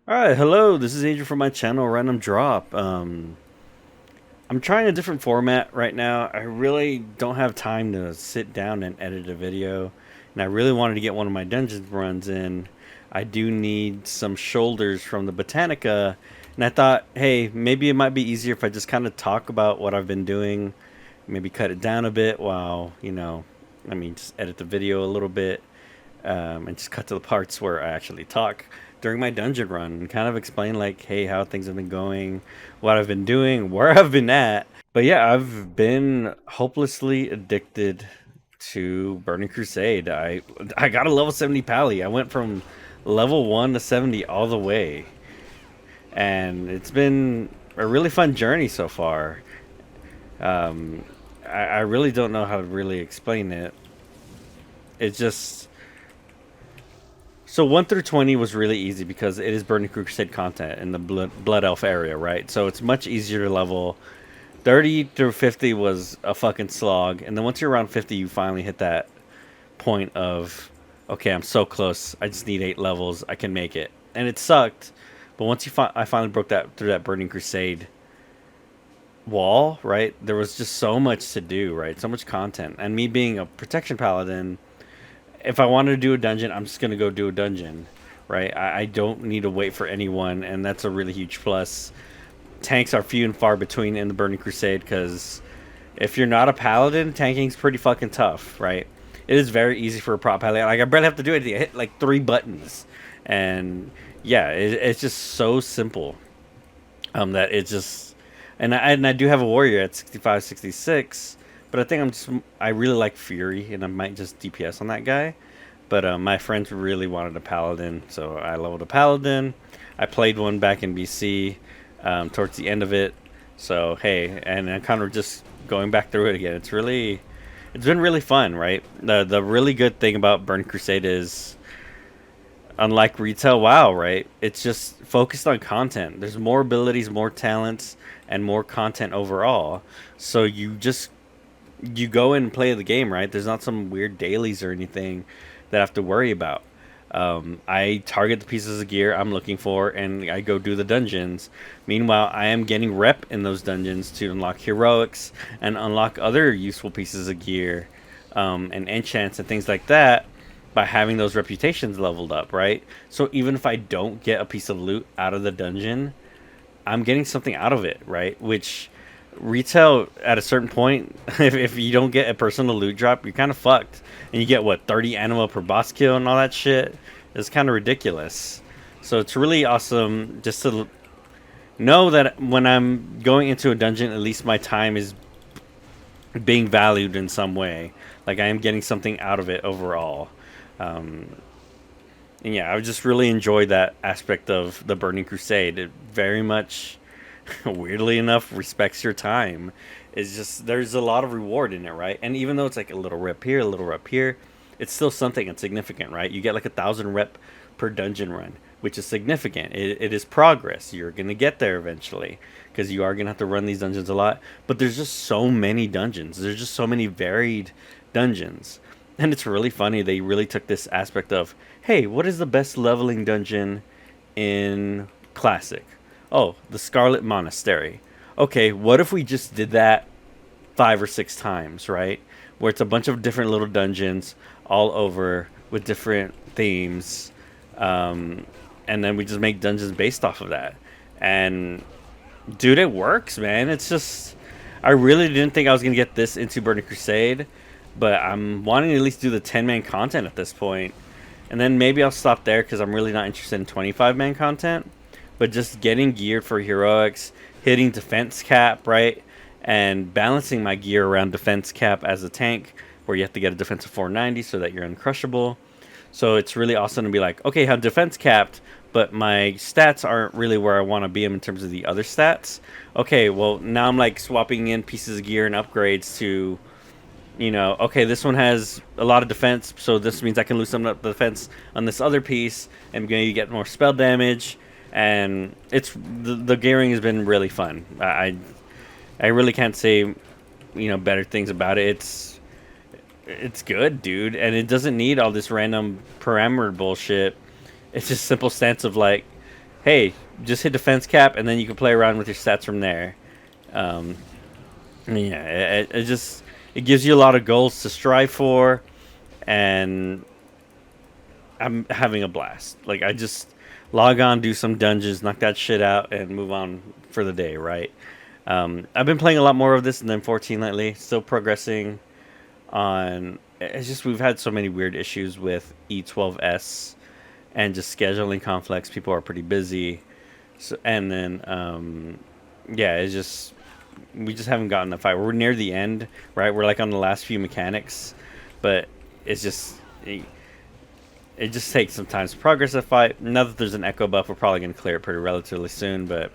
Alright, hello, this is Adrian from my channel, Random Drop. I'm trying a different format right now. I really don't have time to sit down and edit a video, and I really wanted to get one of my dungeon runs in. I do need some shoulders from the Botanica, and I thought, hey, maybe it might be easier if I just kind of talk about what I've been doing, maybe cut it down a bit while, just edit the video a little bit, and just cut to the parts where I actually talk during my dungeon run and kind of explain like, hey, how things have been going, what I've been doing, where I've been at. But yeah, I've been hopelessly addicted to Burning Crusade. I got a level 70 pally. I went from level 1 to 70 all the way. And it's been a really fun journey so far. I really don't know how to really explain it. It's just so 1 through 20 was really easy because it is Burning Crusade content in the Blood Elf area, right? So it's much easier to level. 30 through 50 was a fucking slog, and then once you're around 50, you finally hit that point of, okay, I'm so close. I just need 8 levels. I can make it, and it sucked. But once I finally broke that through that Burning Crusade wall, right? There was just so much to do, right? So much content, and me being a protection paladin, if I wanted to do a dungeon, I'm just gonna go do a dungeon, right? I don't need to wait for anyone, and that's a really huge plus. Tanks are few and far between in the Burning Crusade because if you're not a paladin, tanking's pretty fucking tough, right? It is very easy for a prop paladin. Like I barely have to do anything. I hit like 3 buttons, and yeah, it's just so simple. That it just and I do have a warrior at 65, 66. But I think I really like Fury, and I might just DPS on that guy. But my friends really wanted a Paladin, so I leveled a Paladin. I played one back in BC towards the end of it. So hey, and I'm kind of just going back through it again. It's been really fun, right? The really good thing about Burning Crusade is, unlike retail WoW, right? It's just focused on content. There's more abilities, more talents, and more content overall. So you go in and play the game, right? There's not some weird dailies or anything that I have to worry about. I target the pieces of gear I'm looking for, and I go do the dungeons. Meanwhile, I am getting rep in those dungeons to unlock heroics and unlock other useful pieces of gear, and enchants and things like that by having those reputations leveled up, right? So even if I don't get a piece of loot out of the dungeon, I'm getting something out of it, right? Which retail at a certain point, if you don't get a personal loot drop, you're kind of fucked, and you get what, 30 anima per boss kill and all that shit. It's kind of ridiculous. So it's really awesome just to know that when I'm going into a dungeon, at least my time is being valued in some way. Like I am getting something out of it overall. And yeah, I just really enjoyed that aspect of the Burning Crusade. It very much, weirdly enough, respects your time. It's just there's a lot of reward in it, right? And even though it's like a little rep here, a little rep here, it's still something that's significant, right? You get like 1,000 rep per dungeon run, which is significant. It is progress. You're gonna get there eventually because you are gonna have to run these dungeons a lot. But there's just so many dungeons. There's just so many varied dungeons. And it's really funny. They really took this aspect of, hey, what is the best leveling dungeon in Classic? Oh, the Scarlet Monastery. Okay, what if we just did that 5 or 6 times, right? Where it's a bunch of different little dungeons all over with different themes. And then we just make dungeons based off of that. And, dude, it works, man. It's just, I really didn't think I was going to get this into Burning Crusade. But I'm wanting to at least do the 10-man content at this point. And then maybe I'll stop there because I'm really not interested in 25-man content. But just getting geared for heroics, hitting defense cap, right? And balancing my gear around defense cap as a tank, where you have to get a defense of 490 so that you're uncrushable. So it's really awesome to be like, okay, I'm defense capped, but my stats aren't really where I want to be in terms of the other stats. Okay, well, now I'm like swapping in pieces of gear and upgrades to, okay, this one has a lot of defense, so this means I can lose some of the defense on this other piece, and maybe get more spell damage. And it's the gearing has been really fun. I really can't say better things about it. It's good, dude, and it doesn't need all this random parameter bullshit. It's just simple stance of like, hey, just hit defense cap, and then you can play around with your stats from there. Um, yeah, it just it gives you a lot of goals to strive for, and I'm having a blast. Like I just log on, do some dungeons, knock that shit out, and move on for the day. Right. I've been playing a lot more of this than 14 lately. Still progressing on. It's just we've had so many weird issues with E12S and just scheduling conflicts. People are pretty busy, so, and then yeah, it's just we just haven't gotten the fight. We're near the end, right? We're like on the last few mechanics, but it's just it just takes some time to progress the fight. Now that there's an echo buff, we're probably gonna clear it pretty relatively soon, but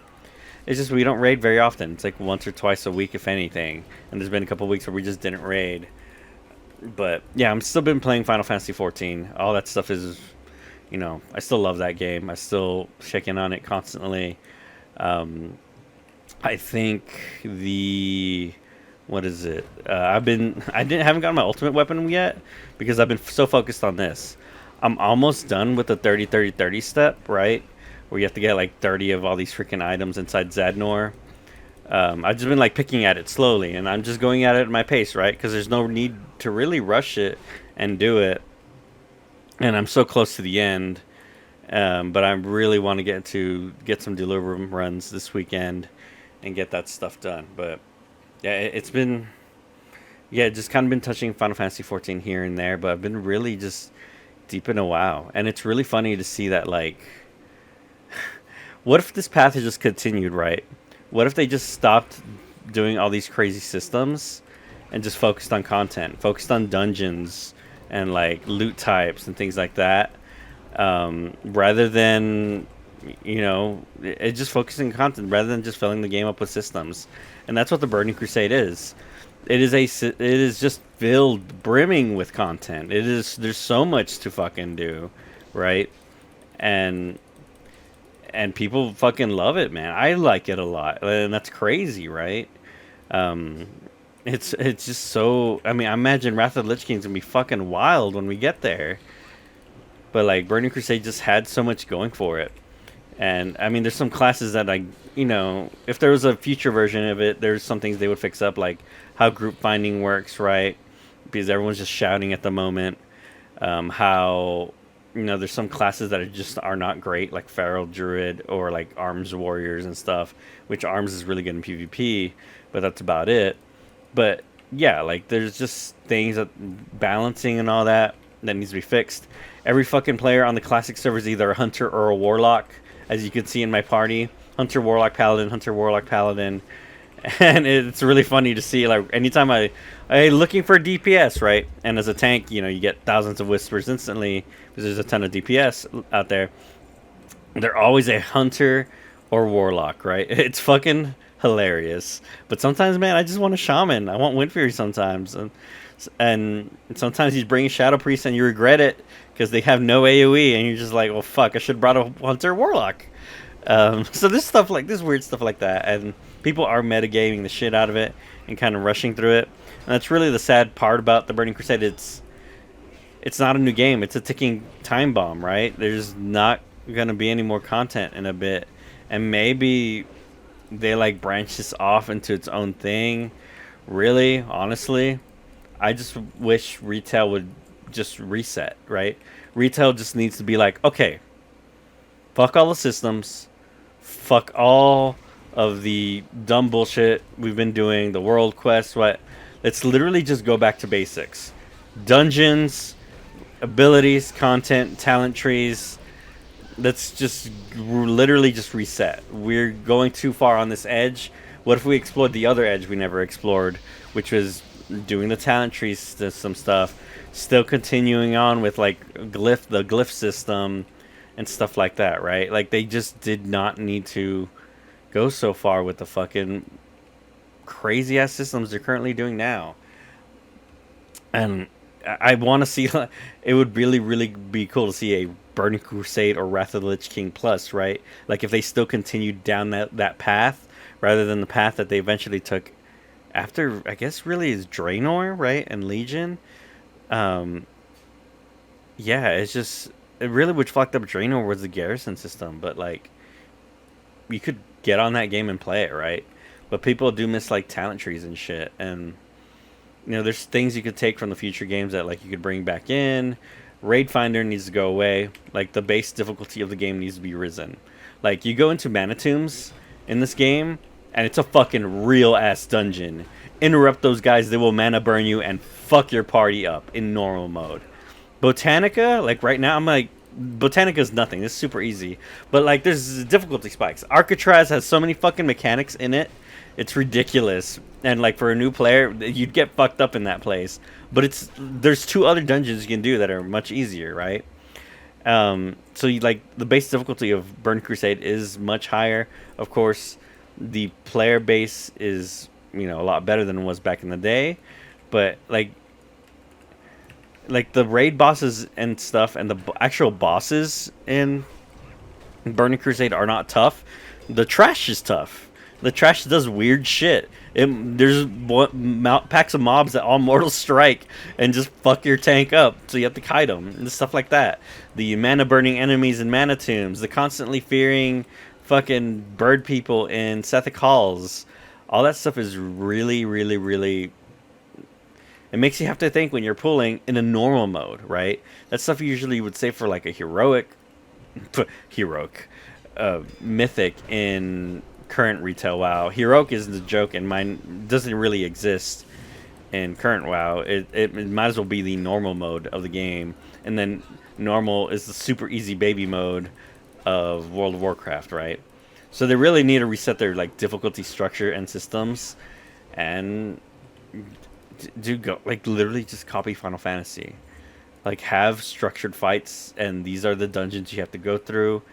it's just we don't raid very often. It's like once or twice a week, if anything. And there's been a couple weeks where we just didn't raid. But yeah, I'm still been playing Final Fantasy 14. All that stuff is, I still love that game. I still check in on it constantly. I think what is it? Haven't gotten my ultimate weapon yet because I've been so focused on this. I'm almost done with the 30-30-30 step, right? Where you have to get like 30 of all these freaking items inside Zadnor. I've just been like picking at it slowly, and I'm just going at it at my pace, right? Because there's no need to really rush it and do it. And I'm so close to the end, but I really want to get some deliver runs this weekend and get that stuff done. But yeah, it's been just kind of been touching Final Fantasy 14 here and there, but I've been really just deep in a WoW, and it's really funny to see that like. What if this path has just continued, right? What if they just stopped doing all these crazy systems and just focused on content, focused on dungeons and like loot types and things like that, rather than it just focusing on content rather than just filling the game up with systems. And that's what the Burning Crusade is. It is just filled brimming with content. There's so much to fucking do, right? And people fucking love it, man. I like it a lot, and that's crazy, right? Um, it's just so. I mean, I imagine Wrath of the Lich King's gonna be fucking wild when we get there. But like Burning Crusade just had so much going for it, and I mean, there's some classes that if there was a future version of it, there's some things they would fix up, like how group finding works, right? Because everyone's just shouting at the moment. How there's some classes that are not great, like Feral Druid or like Arms Warriors and stuff, which Arms is really good in PvP, but that's about it. But yeah, like there's just things that balancing and all that needs to be fixed. Every fucking player on the classic server is either a hunter or a warlock, as you can see in my party. Hunter, warlock, paladin, hunter, warlock, paladin. And it's really funny to see, like, anytime I looking for DPS, right? And as a tank, you get thousands of whispers instantly because there's a ton of DPS out there. They're always a hunter or warlock, right? It's fucking hilarious. But sometimes, man, I just want a shaman. I want Wind Fury sometimes. And sometimes you bring Shadow Priest and you regret it because they have no AoE, and you're just like, well, fuck, I should have brought a hunter warlock. So there's stuff like this, weird stuff like that, and people are metagaming the shit out of it and kind of rushing through it. And that's really the sad part about the Burning Crusade. It's not a new game. It's a ticking time bomb, right? There's not going to be any more content in a bit. And maybe they like branch this off into its own thing. Really, honestly, I just wish retail would just reset, right? Retail just needs to be like, okay, fuck all the systems. Fuck all of the dumb bullshit we've been doing, the world quests, what. Let's literally just go back to basics. Dungeons, abilities, content, talent trees. Let's just literally just reset. We're going too far on this edge. What if we explored the other edge we never explored, which was doing the talent trees, some stuff, still continuing on with like the glyph system and stuff like that, right? Like they just did not need to go so far with the fucking crazy ass systems they're currently doing now. And I want to see, it would really, really be cool to see a Burning Crusade or Wrath of the Lich King Plus, right? Like if they still continued down that path rather than the path that they eventually took after, I guess, really is Draenor, right? And Legion. Yeah, it's just, it really, which fucked up Draenor was the garrison system, but like, you could get on that game and play it, right? But people do miss like talent trees and shit, and there's things you could take from the future games that like you could bring back in. Raid Finder needs to go away. Like the base difficulty of the game needs to be risen. Like you go into Mana Tombs in this game, and it's a fucking real ass dungeon. Interrupt those guys, they will mana burn you and fuck your party up in normal mode. Botanica, like right now, I'm like, Botanica is nothing. It's super easy, but like there's difficulty spikes. Alcatraz has so many fucking mechanics in it, it's ridiculous. And like for a new player, you'd get fucked up in that place. But there's two other dungeons you can do that are much easier, right? So you, like the base difficulty of Burning Crusade is much higher. Of course, the player base is a lot better than it was back in the day, but like the raid bosses and stuff and the actual bosses in Burning Crusade are not tough. The trash is tough. The trash does weird shit. There's packs of mobs that all mortal strike and just fuck your tank up, so you have to kite them and stuff like that. The mana burning enemies in Mana Tombs, the constantly fearing fucking bird people in Sethic Halls, all that stuff is really, really, really. It makes you have to think when you're pulling in a normal mode, right? That stuff you usually would say for like a heroic, mythic in current retail WoW. Heroic is the joke, and mine doesn't really exist in current WoW. It might as well be the normal mode of the game, and then normal is the super easy baby mode of World of Warcraft, right? So they really need to reset their like difficulty structure and systems, and do go like literally just copy Final Fantasy. Like have structured fights, and these are the dungeons you have to go through.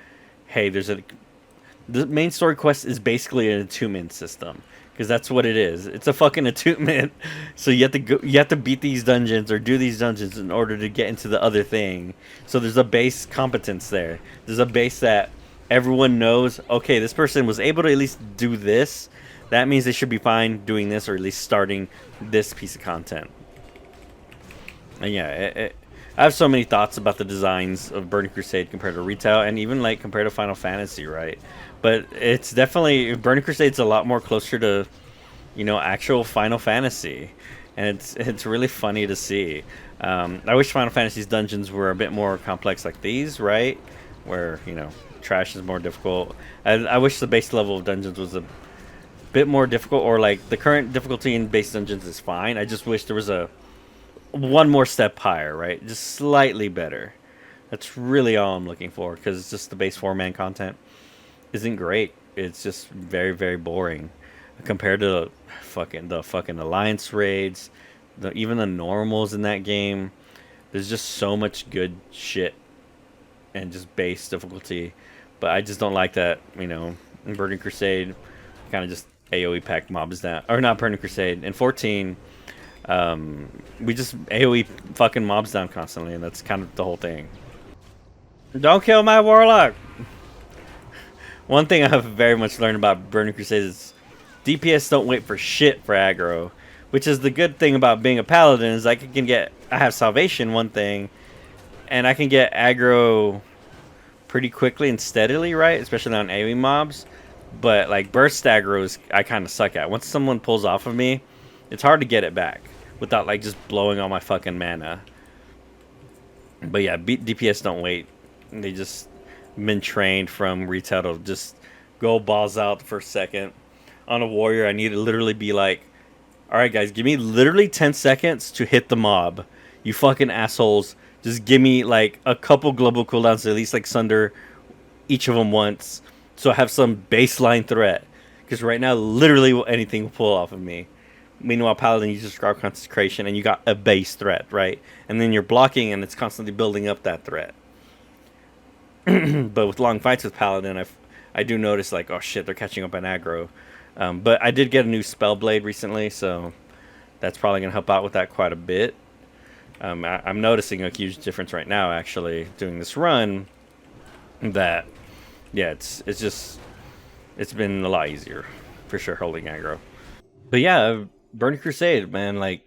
Hey, the main story quest is basically an attunement system, because that's what it is. It's a fucking attunement. So you have to beat these dungeons or do these dungeons in order to get into the other thing. So there's a base competence there. There's a base that everyone knows. Okay, this person was able to at least do this. That means they should be fine doing this, or at least starting this piece of content. And yeah, I have so many thoughts about the designs of Burning Crusade compared to retail, and even like compared to Final Fantasy, right? But it's definitely Burning Crusade's a lot more closer to, actual Final Fantasy, and it's really funny to see. I wish Final Fantasy's dungeons were a bit more complex like these, right? Where trash is more difficult. I wish the base level of dungeons was a bit more difficult, or like the current difficulty in base dungeons is fine. I just wish there was one more step higher, right? Just slightly better. That's really all I'm looking for, because just the base 4-man content isn't great. It's just very, very boring compared to the fucking alliance raids, even the normals in that game. There's just so much good shit and just base difficulty, but I just don't like that. In Burning Crusade, kind of just AOE pack mobs down, or not Burning Crusade. In 14, we just AOE fucking mobs down constantly, and that's kind of the whole thing. Don't kill my warlock. One thing I've very much learned about Burning Crusade is DPS don't wait for shit for aggro, which is the good thing about being a paladin. Is I have salvation, one thing, and I can get aggro pretty quickly and steadily, right? Especially on AoE mobs. But like burst aggro's I kind of suck at. Once someone pulls off of me, it's hard to get it back without like just blowing all my fucking mana. But yeah, DPS don't wait. They just been trained from retail to just go balls out the first second. On a warrior, I need to literally be like, alright guys, give me literally 10 seconds to hit the mob. You fucking assholes. Just give me like a couple global cooldowns to at least like sunder each of them once, so I have some baseline threat. Because right now, literally anything will pull off of me. Meanwhile, Paladin uses Scar Consecration, and you got a base threat, right? And then you're blocking, and it's constantly building up that threat. But with long fights with Paladin, I do notice, like, oh shit, they're catching up on aggro. But I did get a new Spellblade recently, so that's probably going to help out with that quite a bit. I'm noticing a huge difference right now, actually, doing this run, that, yeah, it's been a lot easier, for sure, holding aggro. But yeah, Burning Crusade, man, like,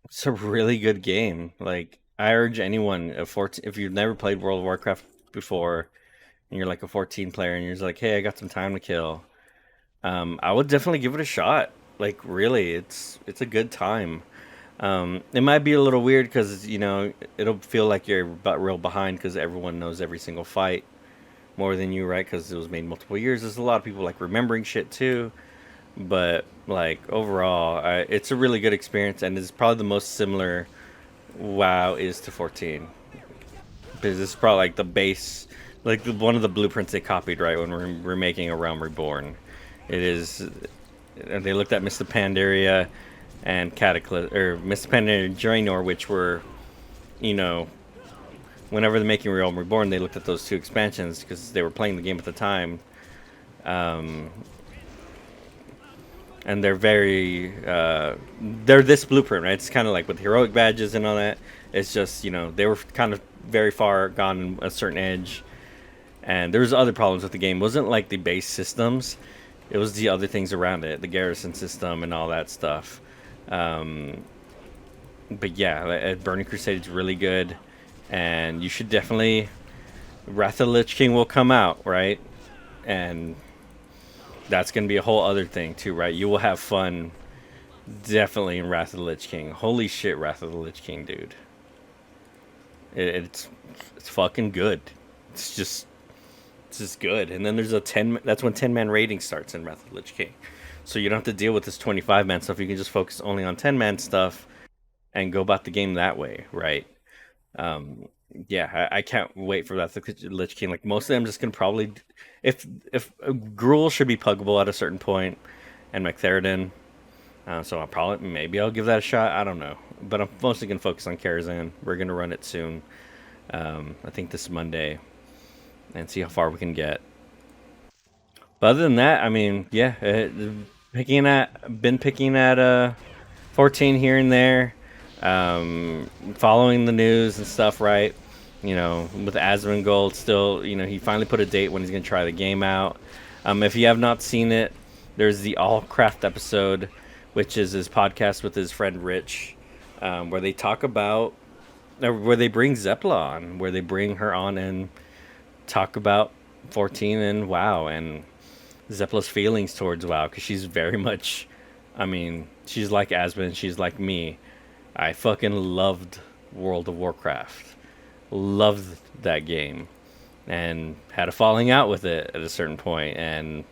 it's a really good game. Like, I urge anyone, if you've never played World of Warcraft before, and you're like a 14 player, and you're just like, hey, I got some time to kill, I would definitely give it a shot. Like, really, it's a good time. It might be a little weird because it'll feel like you're real behind because everyone knows every single fight more than you, right? Because it was made multiple years. There's a lot of people like remembering shit too, but like overall, it's a really good experience, and it's probably the most similar WoW is to 14 because this is probably like the base, like one of the blueprints they copied, right? When we're making A Realm Reborn, it is. And they looked at Mr. Pandaria and Cataclysm, or Mr. Pandaria and Draenor, which were, you know, whenever they're making Realm Reborn, they looked at those two expansions because they were playing the game at the time. Um, and they're this blueprint, right? It's kind of like with heroic badges and all that. It's just, they were kind of very far gone a certain edge. And there was other problems with the game. It wasn't like the base systems. It was the other things around it, the garrison system and all that stuff. Um, but yeah, Burning Crusade is really good, and you should definitely. Wrath of the Lich King will come out, right? And that's gonna be a whole other thing too, right? You will have fun, definitely in Wrath of the Lich King. Holy shit, Wrath of the Lich King, dude! It's fucking good. It's just good. And then there's a 10. That's when 10-man raiding starts in Wrath of the Lich King. So you don't have to deal with this 25-man stuff. You can just focus only on 10-man stuff and go about the game that way, right? Um, yeah, I can't wait for that. The Lich King, like most of them, just gonna probably, if Gruul should be puggable at a certain point, and McTheridan. So maybe I'll give that a shot. I don't know, but I'm mostly gonna focus on Karazhan. We're gonna run it soon. I think this Monday, and see how far we can get. But other than that, I mean, yeah, been picking at 14 here and there, following the news and stuff, right? With Asmongold still, he finally put a date when he's going to try the game out. If you have not seen it, there's the Allcraft episode, which is his podcast with his friend Rich, where they talk about, where they bring Zepla on, where they bring her on and talk about 14 and WoW and Zepla's feelings towards WoW, because she's very much, I mean, she's like Asmon, she's like me. I fucking loved World of Warcraft. Loved that game. And had a falling out with it at a certain point. And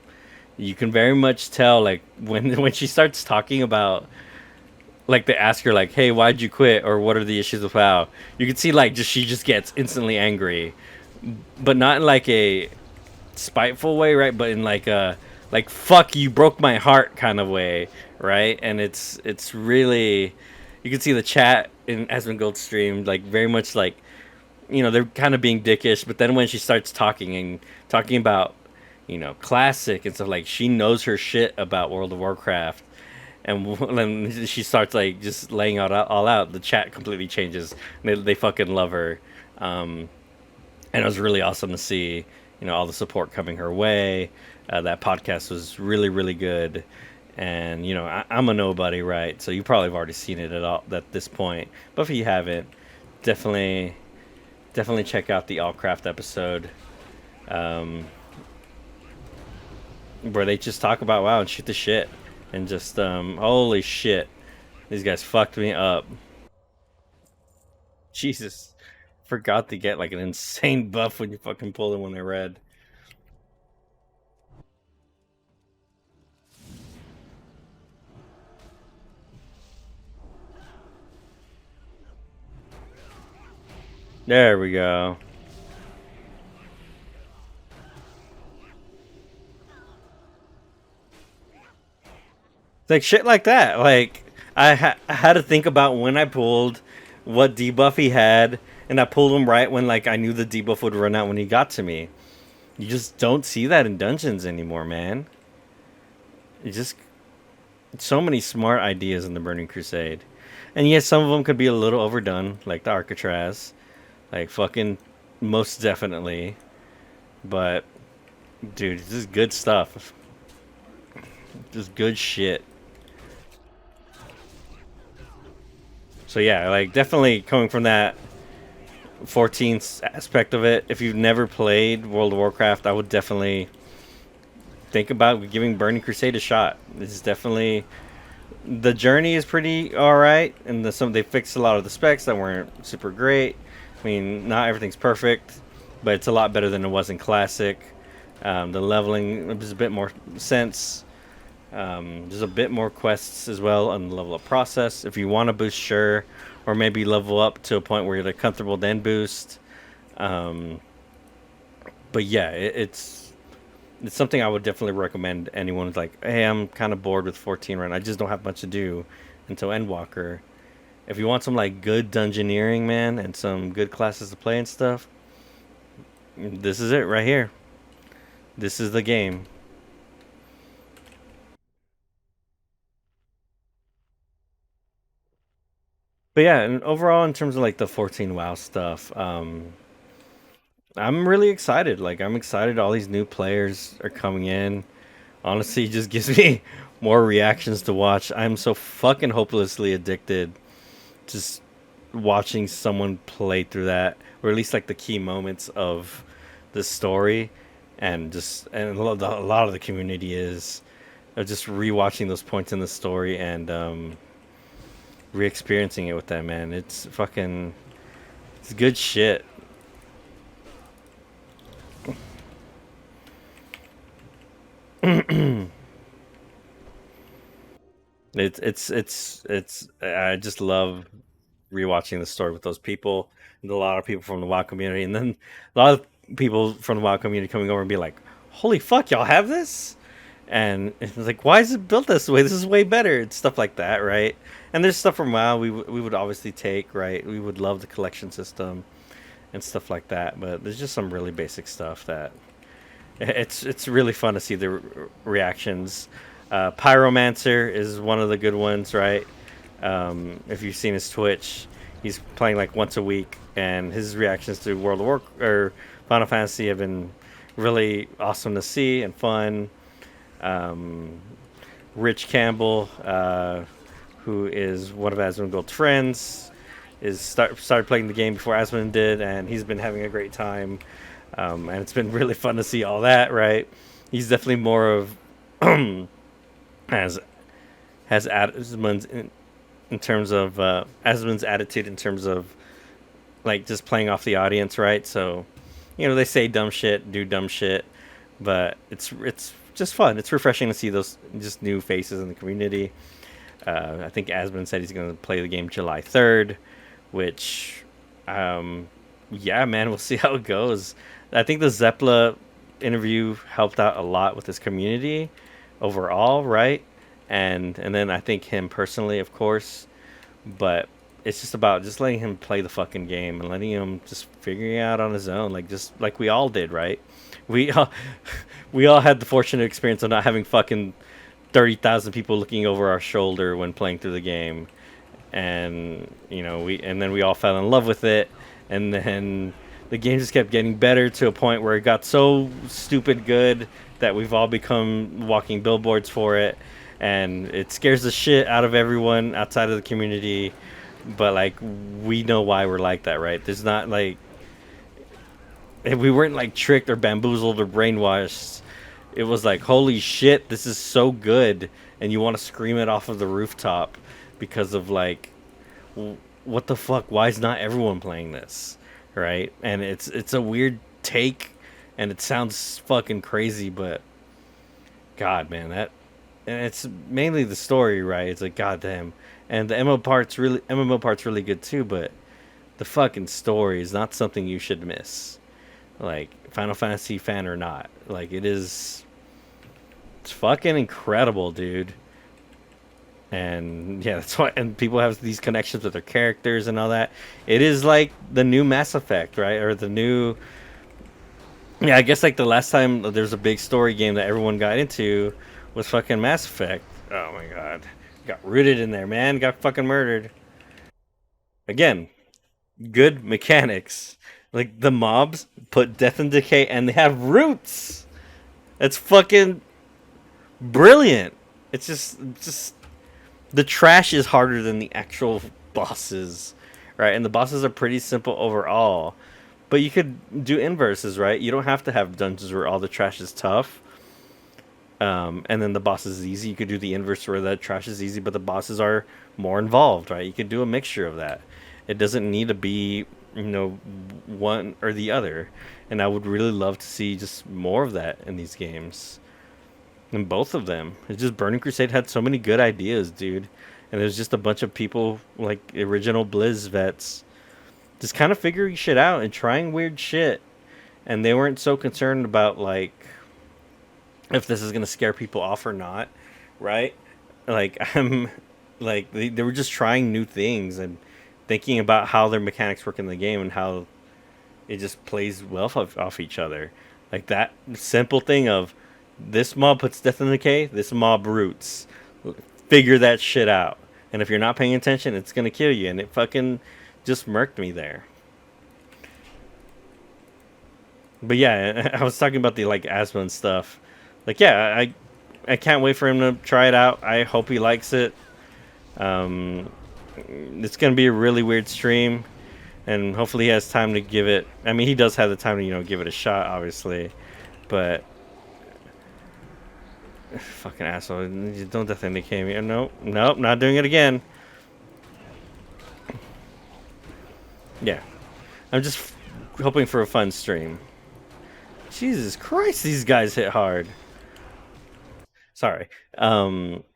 you can very much tell, like, when she starts talking about, like, they ask her, like, hey, why'd you quit? Or what are the issues with WoW? You can see, like, she just gets instantly angry. But not in, like, a spiteful way, right? But in like fuck you broke my heart kind of way, right? And it's really, you can see the chat in Asmongold stream, like very much like, they're kind of being dickish, but then when she starts talking about, classic and stuff, like she knows her shit about World of Warcraft, and when she starts like just laying out all out, the chat completely changes. They fucking love her. And it was really awesome to see, all the support coming her way. That podcast was really, really good. And, I'm a nobody, right? So you probably have already seen it at this point. But if you haven't, definitely check out the Allcraft episode, where they just talk about WoW and shoot the shit. And just, holy shit, these guys fucked me up. Jesus. Forgot to get like an insane buff when you fucking pull them when they're red. There we go. Like shit like that. Like I had to think about when I pulled what debuff he had, and I pulled him right when like I knew the debuff would run out when he got to me. You just don't see that in dungeons anymore, man. You just so many smart ideas in the Burning Crusade, and yes, some of them could be a little overdone, like the Arcatraz, like fucking most definitely. But dude, this is good stuff. Just good shit. So yeah, like definitely coming from that 14's aspect of it. If you've never played World of Warcraft, I would definitely think about giving Burning Crusade a shot. It's definitely the journey is pretty all right, and they fixed a lot of the specs that weren't super great. I mean, not everything's perfect, but it's a lot better than it was in Classic. The leveling is a bit more sense. There's a bit more quests as well on the level up process. If you want to boost, sure, or maybe level up to a point where you're comfortable, then boost. Um, but yeah, it's something I would definitely recommend anyone who's like, hey, I'm kind of bored with 14 right now. I just don't have much to do until Endwalker. If you want some like good dungeoneering, man, and some good classes to play and stuff, this is it right here. This is the game. But yeah, and overall, in terms of like the 14 WoW stuff, I'm really excited. Like, I'm excited all these new players are coming in. Honestly, it just gives me more reactions to watch. I'm so fucking hopelessly addicted just watching someone play through that, or at least like the key moments of the story, and a lot of the community is of just rewatching those points in the story and re-experiencing it with them. Man, it's fucking it's good shit. It's I just love rewatching the story with those people and a lot of people from the WoW community, and then a lot of people from the WoW community coming over and be like, "Holy fuck, y'all have this!" And it's like, "Why is it built this way? This is way better." And stuff like that, right? And there's stuff from WoW we would obviously take, right? We would love the collection system and stuff like that, but there's just some really basic stuff that it's really fun to see the reactions. Pyromancer is one of the good ones, right? If you've seen his Twitch, he's playing like once a week, and his reactions to World of War or Final Fantasy have been really awesome to see and fun. Um, Rich Campbell, who is one of Asmongold's friends, started playing the game before Asmund did, and he's been having a great time. And it's been really fun to see all that. Right, he's definitely more of has Asmund's in terms of Asmund's attitude in terms of like just playing off the audience, right? So, they say dumb shit, do dumb shit, but it's just fun. It's refreshing to see those just new faces in the community. I think Asmund said he's going to play the game July 3rd, which, yeah, man, we'll see how it goes. I think the Zepla interview helped out a lot with this community overall, right? And then I think him personally, of course, but it's just about just letting him play the fucking game and letting him just figuring it out on his own, like just like we all did, right? We all, we all had the fortunate experience of not having fucking 30,000 people looking over our shoulder when playing through the game, and then we all fell in love with it, and then the game just kept getting better to a point where it got so stupid good that we've all become walking billboards for it, and it scares the shit out of everyone outside of the community. But like, we know why we're like that, right? There's not like, if we weren't like tricked or bamboozled or brainwashed, it was like, holy shit, this is so good, and you want to scream it off of the rooftop because of like, what the fuck? Why is not everyone playing this, right? And it's a weird take, and it sounds fucking crazy, but God, man, and it's mainly the story, right? It's like, goddamn, and the MMO part's really good too, but the fucking story is not something you should miss. Like, Final Fantasy fan or not, like, it's fucking incredible, dude. And yeah, that's why. And people have these connections with their characters and all that. It is like the new Mass Effect, right? Or the new. Yeah, I guess like the last time there's a big story game that everyone got into was fucking Mass Effect. Oh my god, got rooted in there, man. Got fucking murdered. Again, good mechanics. Like, the mobs put death and decay, and they have roots. It's fucking brilliant. It's just the trash is harder than the actual bosses, right? And the bosses are pretty simple overall. But you could do inverses, right? You don't have to have dungeons where all the trash is tough, and then the boss is easy. You could do the inverse where the trash is easy, but the bosses are more involved, right? You could do a mixture of that. It doesn't need to be, one or the other. And I would really love to see just more of that in these games. In both of them. It's just Burning Crusade had so many good ideas, dude. And there's just a bunch of people like original Blizz vets just kind of figuring shit out and trying weird shit. And they weren't so concerned about like if this is gonna scare people off or not, right? Like I'm like they were just trying new things and thinking about how their mechanics work in the game and how it just plays well off each other. Like that simple thing of this mob puts death in decay, this mob roots. Figure that shit out. And if you're not paying attention, it's gonna kill you. And it fucking just murked me there. But yeah, I was talking about the like asthma and stuff. Like yeah, I can't wait for him to try it out. I hope he likes it. Um, it's gonna be a really weird stream, and hopefully he has time to give it. I mean, he does have the time to give it a shot, obviously, but fucking asshole! Don't death indicate me. Nope, nope, not doing it again. Yeah, I'm just hoping for a fun stream. Jesus Christ, these guys hit hard. Sorry.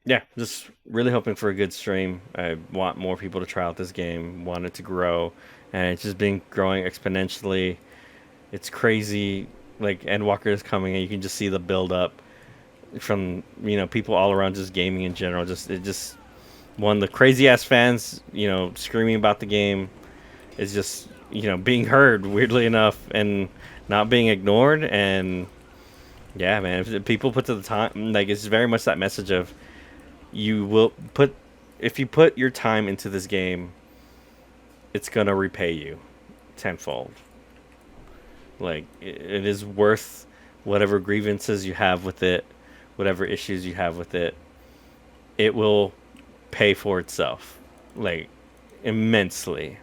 Yeah, just really hoping for a good stream. I want more people to try out this game, want it to grow, and it's just been growing exponentially. It's crazy. Like Endwalker is coming, and you can just see the build up from people all around, just gaming in general. Just one the crazy ass fans, screaming about the game is just being heard weirdly enough and not being ignored. And yeah, man, if people put to the time, like it's very much that message of you will put if you put your time into this game, it's gonna repay you tenfold. Like it is worth whatever grievances you have with it, whatever issues you have with it. It will pay for itself, like immensely.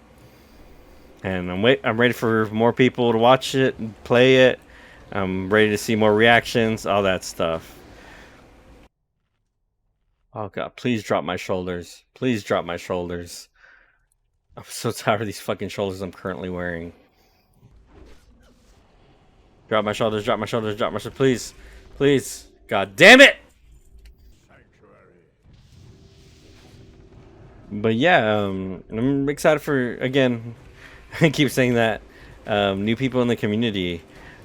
And I'm ready for more people to watch it and play it. I'm ready to see more reactions, all that stuff. Oh god, please drop my shoulders. Please drop my shoulders. I'm so tired of these fucking shoulders I'm currently wearing. Drop my shoulders, drop my shoulders, drop my shoulders. Please. Please. God damn it! But yeah, I'm excited for, again, I keep saying that, new people in the community.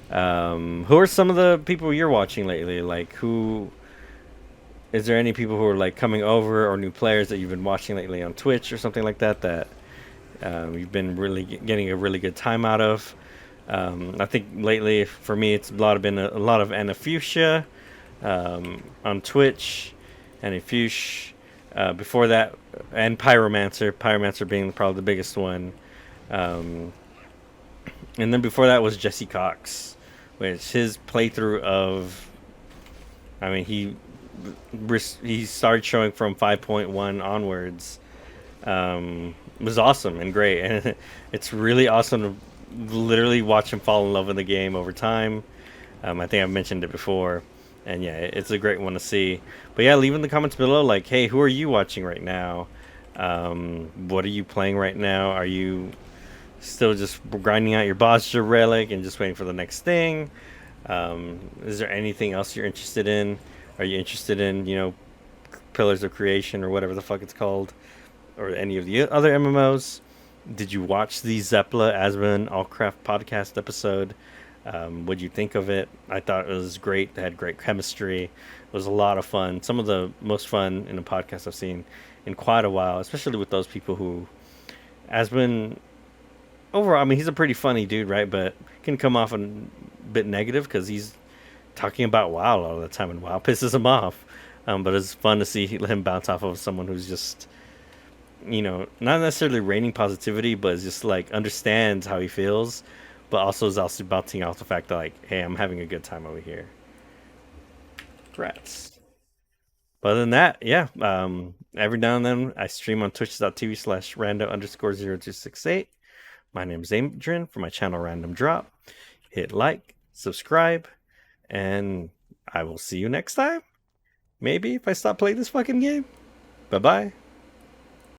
Who are some of the people you're watching lately? Like, who is there any people who are like coming over or new players that you've been watching lately on Twitch or something like that that you've been really getting a really good time out of? I think lately for me it's been a lot of Anafuchsia on Twitch, Anafuchsia. Before that, and Pyromancer being probably the biggest one. Um, and then before that was Jesse Cox, which his playthrough of, I mean, he started showing from 5.1 onwards. Was awesome and great, and it's really awesome to literally watch him fall in love with the game over time. I think I've mentioned it before, and yeah, it's a great one to see. But yeah, leave in the comments below, like, hey, who are you watching right now? What are you playing right now? Are you still just grinding out your boss relic and just waiting for the next thing? Is there anything else you're interested in? Are you interested in, Pillars of Creation or whatever the fuck it's called, or any of the other MMOs? Did you watch the Zepla Asman Allcraft podcast episode? What'd you think of it? I thought it was great. They had great chemistry. It was a lot of fun. Some of the most fun in a podcast I've seen in quite a while, especially with those people who, Asman, overall, I mean, he's a pretty funny dude, right? But can come off a bit negative because he's talking about WoW a lot of the time, and WoW pisses him off. But it's fun to see him bounce off of someone who's just, not necessarily raining positivity, but is just like understands how he feels, but also is also bouncing off the fact that, like, hey, I'm having a good time over here. Rats. But other than that, yeah. Every now and then I stream on twitch.tv/rando_0268. My name is Adrian for my channel Random Drop. Hit like, subscribe, and I will see you next time. Maybe if I stop playing this fucking game. Bye bye.